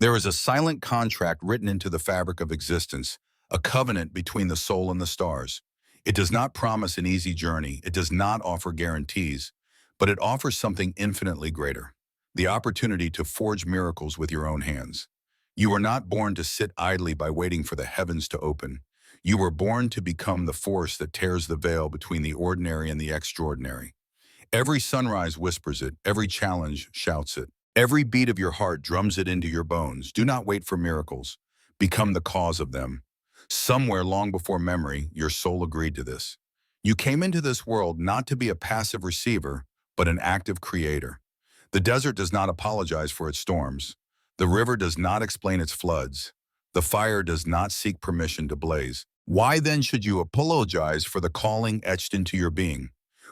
There is a silent contract written into the fabric of existence, a covenant between the soul and the stars. It does not promise an easy journey, it does not offer guarantees, but it offers something infinitely greater, the opportunity to forge miracles with your own hands. You were not born to sit idly by waiting for the heavens to open. You were born to become the force that tears the veil between the ordinary and the extraordinary. Every sunrise whispers it, every challenge shouts it. Every beat of your heart drums it into your bones. Do not wait for miracles. Become the cause of them. Somewhere long before memory, your soul agreed to this. You came into this world not to be a passive receiver, but an active creator. The desert does not apologize for its storms. The river does not explain its floods. The fire does not seek permission to blaze. Why then should you apologize for the calling etched into your being?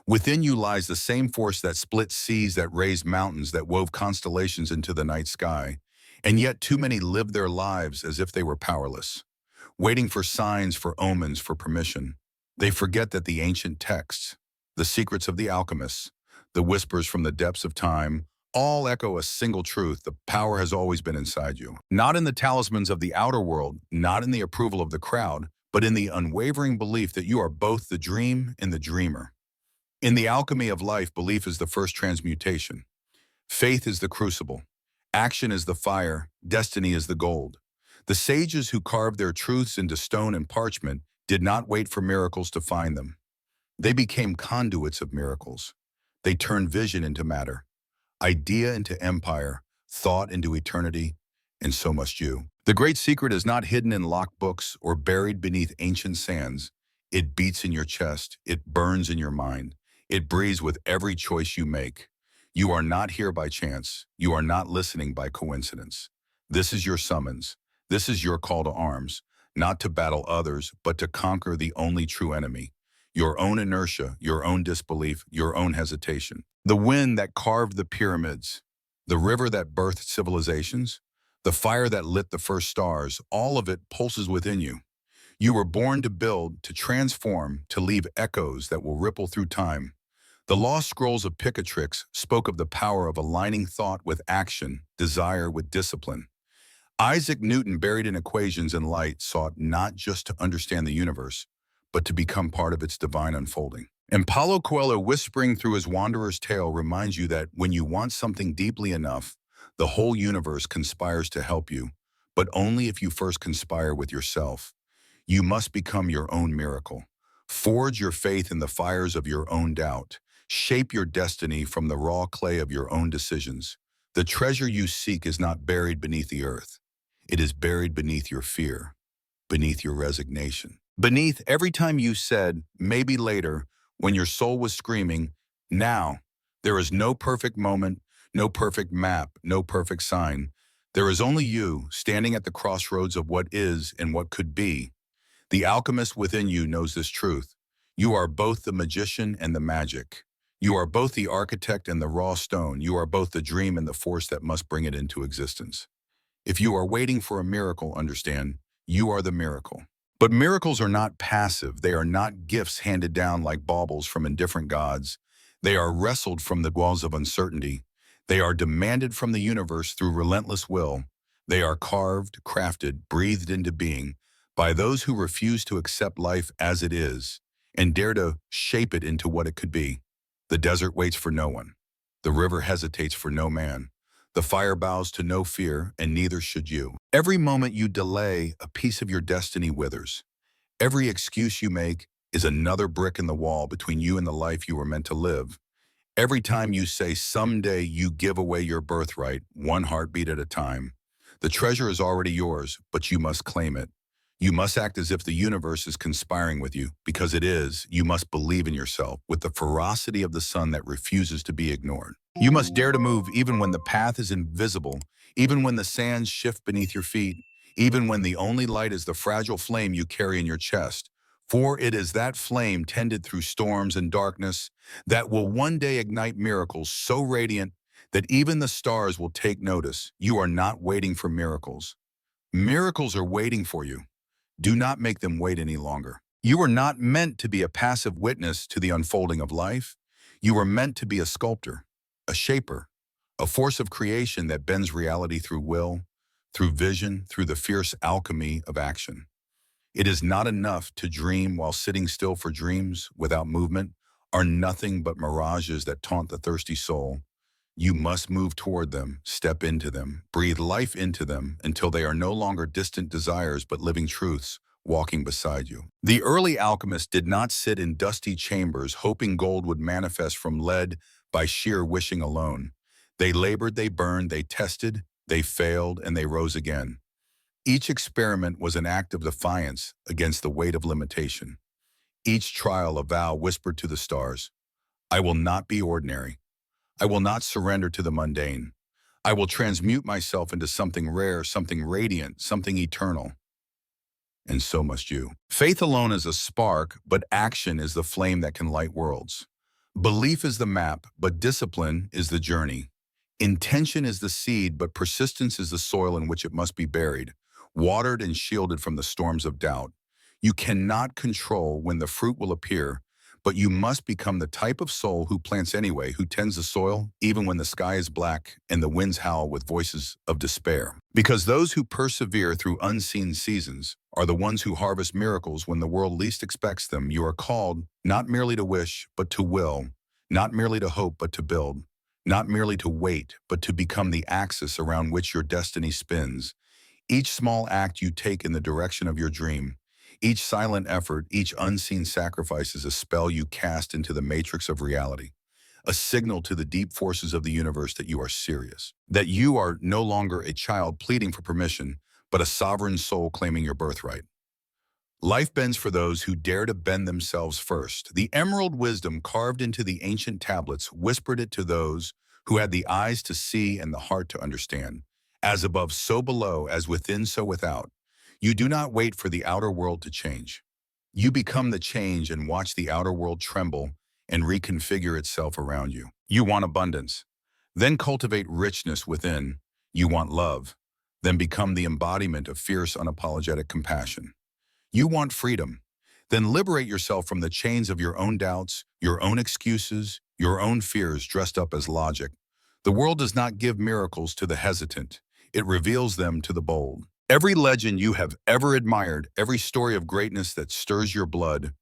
Within you lies the same force that split seas, that raised mountains, that wove constellations into the night sky. And yet too many live their lives as if they were powerless, waiting for signs, for omens, for permission. They forget that the ancient texts, the secrets of the alchemists, the whispers from the depths of time, all echo a single truth: the power has always been inside you. Not in the talismans of the outer world, not in the approval of the crowd, but in the unwavering belief that you are both the dream and the dreamer. In the alchemy of life, belief is the first transmutation. Faith is the crucible. Action is the fire. Destiny is the gold. The sages who carved their truths into stone and parchment did not wait for miracles to find them. They became conduits of miracles. They turned vision into matter, idea into empire, thought into eternity, and so must you. The great secret is not hidden in locked books or buried beneath ancient sands. It beats in your chest. It burns in your mind. It breathes with every choice you make. You are not here by chance. You are not listening by coincidence. This is your summons. This is your call to arms, not to battle others, but to conquer the only true enemy: your own inertia, your own disbelief, your own hesitation. The wind that carved the pyramids, the river that birthed civilizations, the fire that lit the first stars, all of it pulses within you. You were born to build, to transform, to leave echoes that will ripple through time. The lost scrolls of Picatrix spoke of the power of aligning thought with action, desire with discipline. Isaac Newton, buried in equations and light, sought not just to understand the universe, but to become part of its divine unfolding. And Paulo Coelho, whispering through his wanderer's tale, reminds you that when you want something deeply enough, the whole universe conspires to help you, but only if you first conspire with yourself. You must become your own miracle. Forge your faith in the fires of your own doubt. Shape your destiny from the raw clay of your own decisions. The treasure you seek is not buried beneath the earth. It is buried beneath your fear, beneath your resignation. Beneath every time you said, maybe later, when your soul was screaming, now. There is no perfect moment, no perfect map, no perfect sign. There is only you, standing at the crossroads of what is and what could be. The alchemist within you knows this truth. You are both the magician and the magic. You are both the architect and the raw stone. You are both the dream and the force that must bring it into existence. If you are waiting for a miracle, understand, you are the miracle. But miracles are not passive. They are not gifts handed down like baubles from indifferent gods. They are wrestled from the walls of uncertainty. They are demanded from the universe through relentless will. They are carved, crafted, breathed into being by those who refuse to accept life as it is and dare to shape it into what it could be. The desert waits for no one. The river hesitates for no man. The fire bows to no fear, and neither should you. Every moment you delay, a piece of your destiny withers. Every excuse you make is another brick in the wall between you and the life you were meant to live. Every time you say someday, you give away your birthright, one heartbeat at a time. The treasure is already yours, but you must claim it. You must act as if the universe is conspiring with you, because it is. You must believe in yourself with the ferocity of the sun that refuses to be ignored. You must dare to move even when the path is invisible, even when the sands shift beneath your feet, even when the only light is the fragile flame you carry in your chest. For it is that flame tended through storms and darkness that will one day ignite miracles so radiant that even the stars will take notice. You are not waiting for miracles. Miracles are waiting for you. Do not make them wait any longer. You are not meant to be a passive witness to the unfolding of life. You are meant to be a sculptor, a shaper, a force of creation that bends reality through will, through vision, through the fierce alchemy of action. It is not enough to dream while sitting still, for dreams without movement are nothing but mirages that taunt the thirsty soul. You must move toward them, step into them, breathe life into them until they are no longer distant desires but living truths walking beside you. The early alchemists did not sit in dusty chambers hoping gold would manifest from lead by sheer wishing alone. They labored, they burned, they tested, they failed, and they rose again. Each experiment was an act of defiance against the weight of limitation. Each trial a vow whispered to the stars, I will not be ordinary. I will not surrender to the mundane. I will transmute myself into something rare, something radiant, something eternal. And so must you. Faith alone is a spark, but action is the flame that can light worlds. Belief is the map, but discipline is the journey. Intention is the seed, but persistence is the soil in which it must be buried, watered and shielded from the storms of doubt. You cannot control when the fruit will appear, but you must become the type of soul who plants anyway, who tends the soil, even when the sky is black and the winds howl with voices of despair. Because those who persevere through unseen seasons are the ones who harvest miracles when the world least expects them. You are called not merely to wish, but to will, not merely to hope, but to build, not merely to wait, but to become the axis around which your destiny spins. Each small act you take in the direction of your dream, each silent effort, each unseen sacrifice is a spell you cast into the matrix of reality, a signal to the deep forces of the universe that you are serious, that you are no longer a child pleading for permission, but a sovereign soul claiming your birthright. Life bends for those who dare to bend themselves first. The emerald wisdom carved into the ancient tablets whispered it to those who had the eyes to see and the heart to understand. As above, so below, as within, so without. You do not wait for the outer world to change. You become the change and watch the outer world tremble and reconfigure itself around you. You want abundance. Then cultivate richness within. You want love. Then become the embodiment of fierce, unapologetic compassion. You want freedom. Then liberate yourself from the chains of your own doubts, your own excuses, your own fears dressed up as logic. The world does not give miracles to the hesitant. It reveals them to the bold. Every legend you have ever admired, every story of greatness that stirs your blood,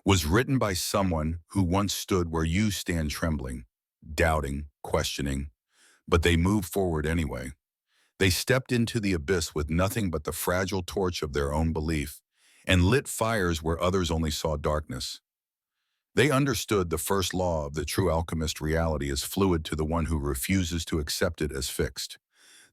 was written by someone who once stood where you stand trembling, doubting, questioning, but they moved forward anyway. They stepped into the abyss with nothing but the fragile torch of their own belief and lit fires where others only saw darkness. They understood the first law of the true alchemist: reality is fluid to the one who refuses to accept it as fixed.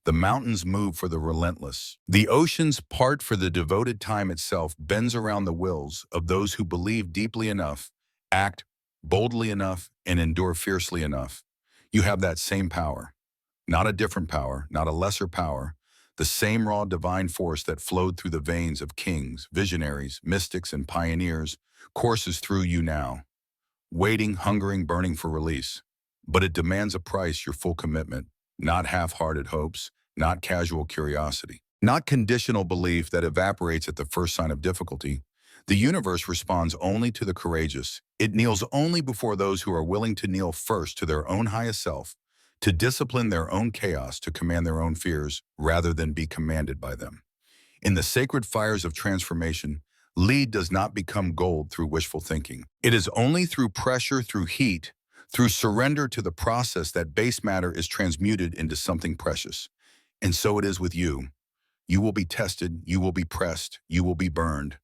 The mountains move for the relentless. The oceans part for the devoted. Time itself bends around the wills of those who believe deeply enough, act boldly enough, and endure fiercely enough. You have that same power. Not a different power, not a lesser power. The same raw divine force that flowed through the veins of kings, visionaries, mystics, and pioneers courses through you now. Waiting, hungering, burning for release. But it demands a price: your full commitment, not half-hearted hopes, not casual curiosity, not conditional belief that evaporates at the first sign of difficulty. The universe responds only to the courageous. It kneels only before those who are willing to kneel first to their own highest self, to discipline their own chaos, to command their own fears, rather than be commanded by them. In the sacred fires of transformation, lead does not become gold through wishful thinking. It is only through pressure, through heat, through surrender to the process that base matter is transmuted into something precious. And so it is with you. You will be tested, you will be pressed, you will be burned.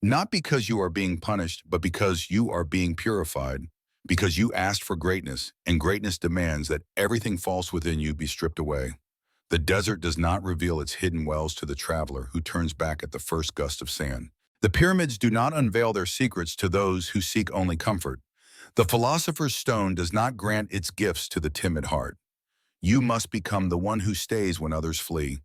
Not because you are being punished, but because you are being purified, because you asked for greatness, and greatness demands that everything false within you be stripped away. The desert does not reveal its hidden wells to the traveler who turns back at the first gust of sand. The pyramids do not unveil their secrets to those who seek only comfort. The philosopher's stone does not grant its gifts to the timid heart. You must become the one who stays when others flee,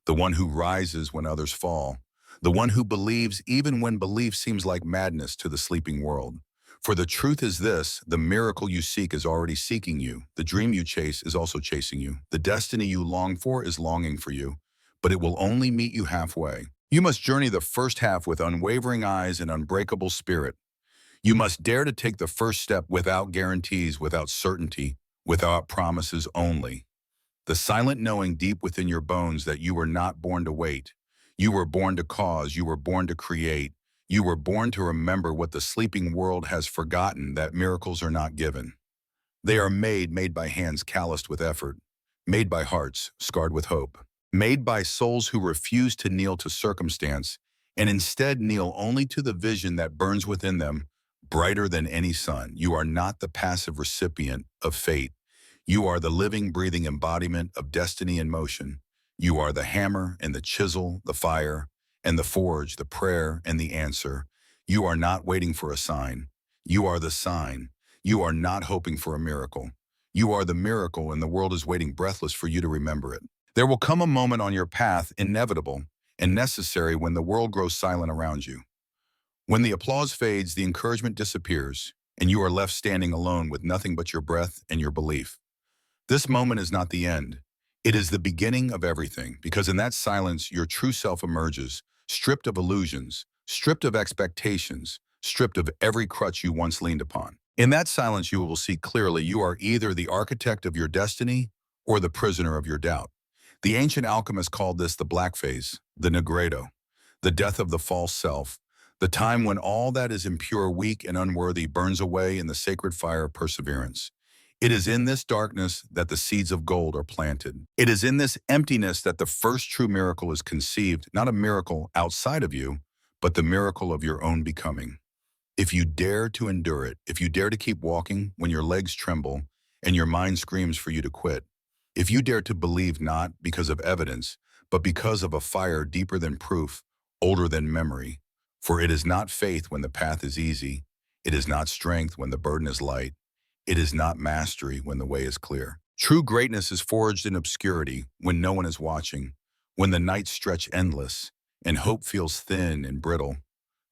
the one who rises when others fall, the one who believes even when belief seems like madness to the sleeping world. For the truth is this: the miracle you seek is already seeking you. The dream you chase is also chasing you. The destiny you long for is longing for you, but it will only meet you halfway. You must journey the first half with unwavering eyes and unbreakable spirit. You must dare to take the first step without guarantees, without certainty, without promises only. The silent knowing deep within your bones that you were not born to wait. You were born to cause, you were born to create. You were born to remember what the sleeping world has forgotten, that miracles are not given. They are made by hands calloused with effort, made by hearts scarred with hope, made by souls who refuse to kneel to circumstance and instead kneel only to the vision that burns within them, brighter than any sun. You are not the passive recipient of fate. You are the living, breathing embodiment of destiny in motion. You are the hammer and the chisel, the fire and the forge, the prayer and the answer. You are not waiting for a sign. You are the sign. You are not hoping for a miracle. You are the miracle, and the world is waiting breathless for you to remember it. There will come a moment on your path, inevitable and necessary, when the world grows silent around you. When the applause fades, the encouragement disappears, and you are left standing alone with nothing but your breath and your belief. This moment is not the end. It is the beginning of everything, because in that silence, your true self emerges, stripped of illusions, stripped of expectations, stripped of every crutch you once leaned upon. In that silence, you will see clearly you are either the architect of your destiny or the prisoner of your doubt. The ancient alchemists called this the black phase, the negredo, the death of the false self, the time when all that is impure, weak, and unworthy burns away in the sacred fire of perseverance. It is in this darkness that the seeds of gold are planted. It is in this emptiness that the first true miracle is conceived, not a miracle outside of you, but the miracle of your own becoming. If you dare to endure it, if you dare to keep walking when your legs tremble and your mind screams for you to quit, if you dare to believe not because of evidence, but because of a fire deeper than proof, older than memory, for it is not faith when the path is easy, it is not strength when the burden is light, it is not mastery when the way is clear. True greatness is forged in obscurity when no one is watching, when the nights stretch endless and hope feels thin and brittle.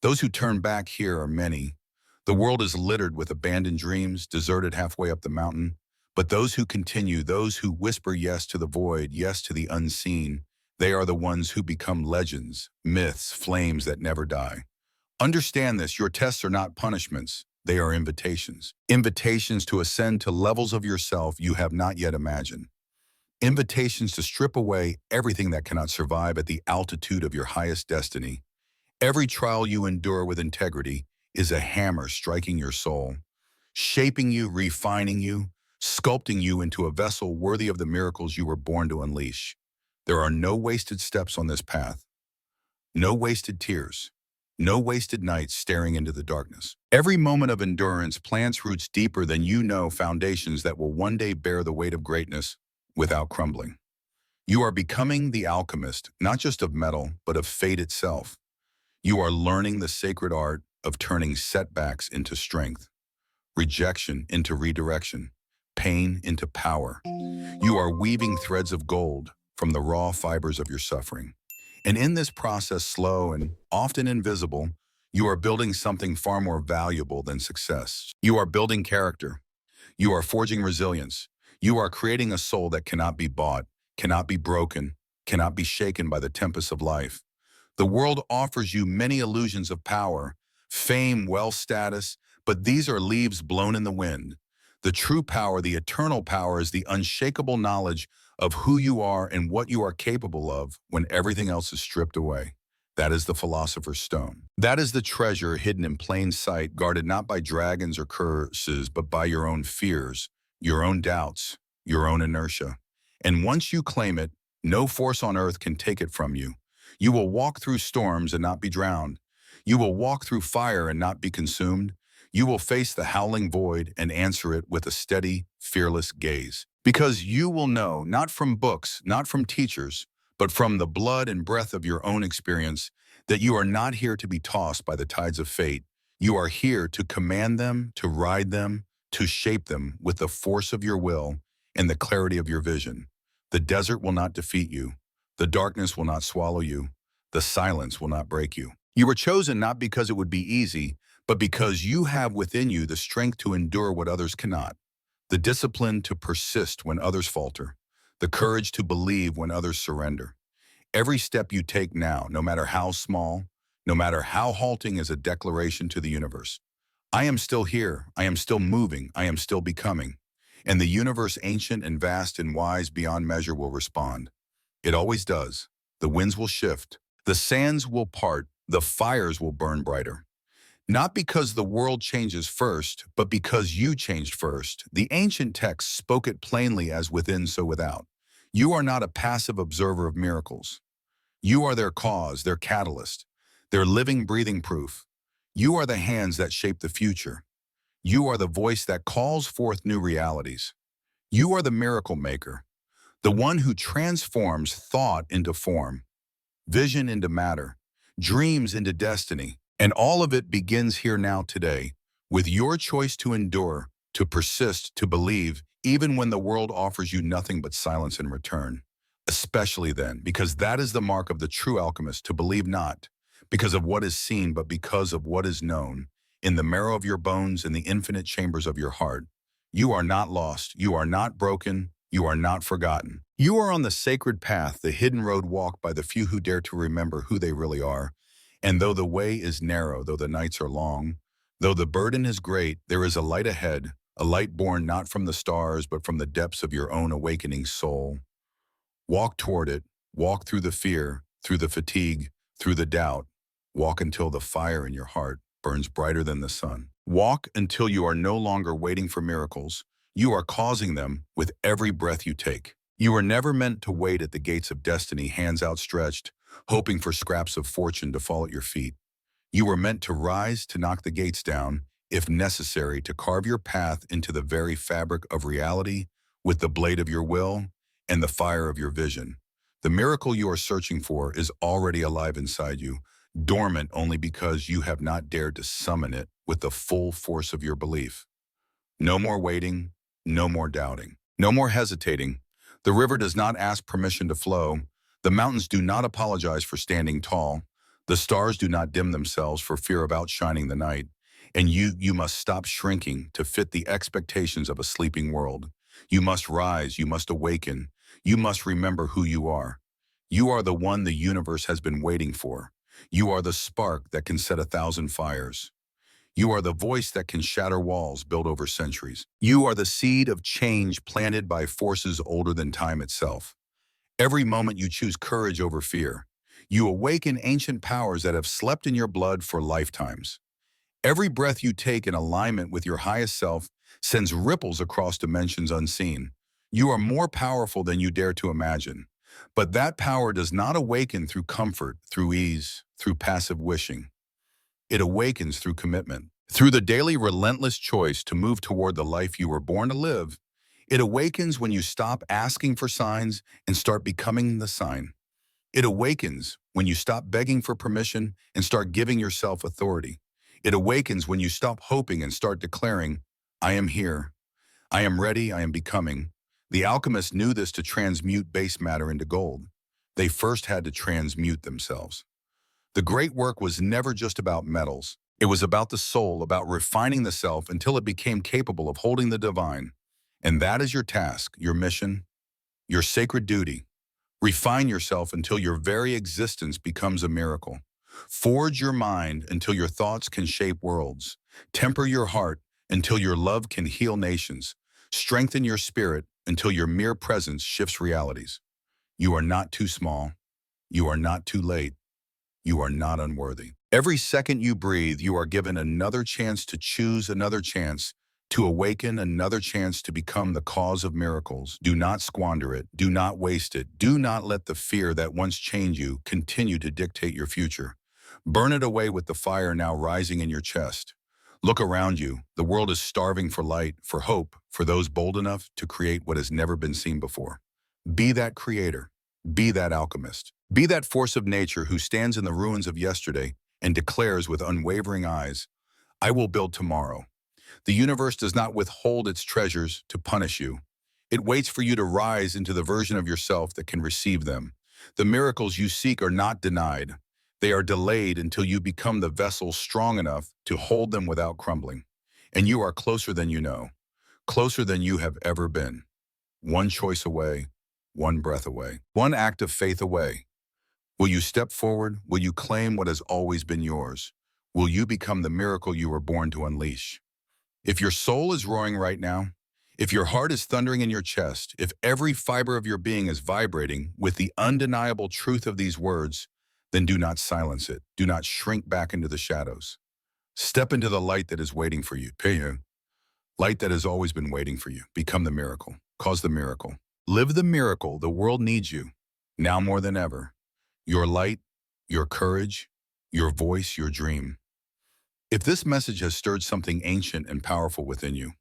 Those who turn back here are many. The world is littered with abandoned dreams, deserted halfway up the mountain. But those who continue, those who whisper yes to the void, yes to the unseen, they are the ones who become legends, myths, flames that never die. Understand this, your tests are not punishments. They are invitations. Invitations to ascend to levels of yourself you have not yet imagined. Invitations to strip away everything that cannot survive at the altitude of your highest destiny. Every trial you endure with integrity is a hammer striking your soul, shaping you, refining you, sculpting you into a vessel worthy of the miracles you were born to unleash. There are no wasted steps on this path, no wasted tears, no wasted nights staring into the darkness. Every moment of endurance plants roots deeper than you know, foundations that will one day bear the weight of greatness without crumbling. You are becoming the alchemist, not just of metal, but of fate itself. You are learning the sacred art of turning setbacks into strength, rejection into redirection, pain into power. You are weaving threads of gold from the raw fibers of your suffering. And in this process, slow and often invisible, you are building something far more valuable than success. You are building character. You are forging resilience. You are creating a soul that cannot be bought, cannot be broken, cannot be shaken by the tempests of life. The world offers you many illusions of power, fame, wealth, status, but these are leaves blown in the wind. The true power, the eternal power, is the unshakable knowledge of who you are and what you are capable of when everything else is stripped away. That is the philosopher's stone. That is the treasure hidden in plain sight, guarded not by dragons or curses, but by your own fears, your own doubts, your own inertia. And once you claim it, no force on earth can take it from you. You will walk through storms and not be drowned. You will walk through fire and not be consumed. You will face the howling void and answer it with a steady, fearless gaze. Because you will know, not from books, not from teachers, but from the blood and breath of your own experience, that you are not here to be tossed by the tides of fate. You are here to command them, to ride them, to shape them with the force of your will and the clarity of your vision. The desert will not defeat you. The darkness will not swallow you. The silence will not break you. You were chosen not because it would be easy, but because you have within you the strength to endure what others cannot, the discipline to persist when others falter, the courage to believe when others surrender. Every step you take now, no matter how small, no matter how halting, is a declaration to the universe. I am still here. I am still moving. I am still becoming. And the universe, ancient and vast and wise beyond measure, will respond. It always does. The winds will shift. The sands will part. The fires will burn brighter. Not because the world changes first, but because you changed first. The ancient texts spoke it plainly, as within, so without. You are not a passive observer of miracles. You are their cause, their catalyst, their living, breathing proof. You are the hands that shape the future. You are the voice that calls forth new realities. You are the miracle maker, the one who transforms thought into form, vision into matter, dreams into destiny. And all of it begins here now today, with your choice to endure, to persist, to believe, even when the world offers you nothing but silence in return. Especially then, because that is the mark of the true alchemist, to believe not because of what is seen, but because of what is known. In the marrow of your bones, in the infinite chambers of your heart, you are not lost, you are not broken, you are not forgotten. You are on the sacred path, the hidden road walked by the few who dare to remember who they really are. And though the way is narrow, though the nights are long, though the burden is great, there is a light ahead, a light born not from the stars, but from the depths of your own awakening soul. Walk toward it, walk through the fear, through the fatigue, through the doubt. Walk until the fire in your heart burns brighter than the sun. Walk until you are no longer waiting for miracles. You are causing them with every breath you take. You were never meant to wait at the gates of destiny, hands outstretched, hoping for scraps of fortune to fall at your feet. You were meant to rise, to knock the gates down, if necessary, to carve your path into the very fabric of reality with the blade of your will and the fire of your vision. The miracle you are searching for is already alive inside you, dormant only because you have not dared to summon it with the full force of your belief. No more waiting, no more doubting, no more hesitating. The river does not ask permission to flow. The mountains do not apologize for standing tall. The stars do not dim themselves for fear of outshining the night. And you must stop shrinking to fit the expectations of a sleeping world. You must rise, you must awaken. You must remember who you are. You are the one the universe has been waiting for. You are the spark that can set 1,000 fires. You are the voice that can shatter walls built over centuries. You are the seed of change planted by forces older than time itself. Every moment you choose courage over fear. You awaken ancient powers that have slept in your blood for lifetimes. Every breath you take in alignment with your highest self sends ripples across dimensions unseen. You are more powerful than you dare to imagine. But that power does not awaken through comfort, through ease, through passive wishing. It awakens through commitment, through the daily relentless choice to move toward the life you were born to live. It awakens when you stop asking for signs and start becoming the sign. It awakens when you stop begging for permission and start giving yourself authority. It awakens when you stop hoping and start declaring, I am here. I am ready. I am becoming. The alchemists knew this to transmute base matter into gold. They first had to transmute themselves. The great work was never just about metals. It was about the soul, about refining the self until it became capable of holding the divine. And that is your task, your mission, your sacred duty. Refine yourself until your very existence becomes a miracle. Forge your mind until your thoughts can shape worlds. Temper your heart until your love can heal nations. Strengthen your spirit until your mere presence shifts realities. You are not too small. You are not too late. You are not unworthy. Every second you breathe, you are given another chance to choose, another chance to awaken, another chance to become the cause of miracles. Do not squander it. Do not waste it. Do not let the fear that once chained you continue to dictate your future. Burn it away with the fire now rising in your chest. Look around you. The world is starving for light, for hope, for those bold enough to create what has never been seen before. Be that creator. Be that alchemist. Be that force of nature who stands in the ruins of yesterday and declares with unwavering eyes, I will build tomorrow. The universe does not withhold its treasures to punish you. It waits for you to rise into the version of yourself that can receive them. The miracles you seek are not denied. They are delayed until you become the vessel strong enough to hold them without crumbling. And you are closer than you know, closer than you have ever been. One choice away, one breath away, one act of faith away. Will you step forward? Will you claim what has always been yours? Will you become the miracle you were born to unleash? If your soul is roaring right now, If your heart is thundering in your chest, if every fiber of your being is vibrating with the undeniable truth of these words, then do not silence it. Do not shrink back into the shadows. Step into the light that is waiting for you. Peyu. Light that has always been waiting for you. Become the miracle. Cause the miracle. Live the miracle. The world needs you, now more than ever. Your light, your courage, your voice, your dream. If this message has stirred something ancient and powerful within you,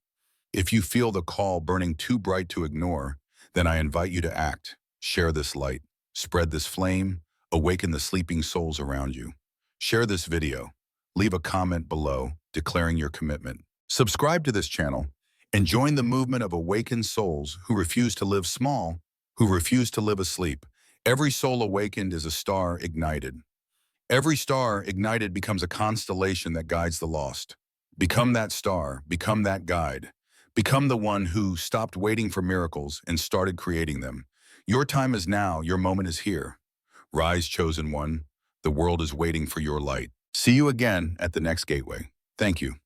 if you feel the call burning too bright to ignore, then I invite you to act. Share this light. Spread this flame. Awaken the sleeping souls around you. Share this video. Leave a comment below declaring your commitment. Subscribe to this channel and join the movement of awakened souls who refuse to live small, who refuse to live asleep. Every soul awakened is a star ignited. Every star ignited becomes a constellation that guides the lost. Become that star, become that guide. Become the one who stopped waiting for miracles and started creating them. Your time is now, your moment is here. Rise, chosen one. The world is waiting for your light. See you again at the next gateway. Thank you.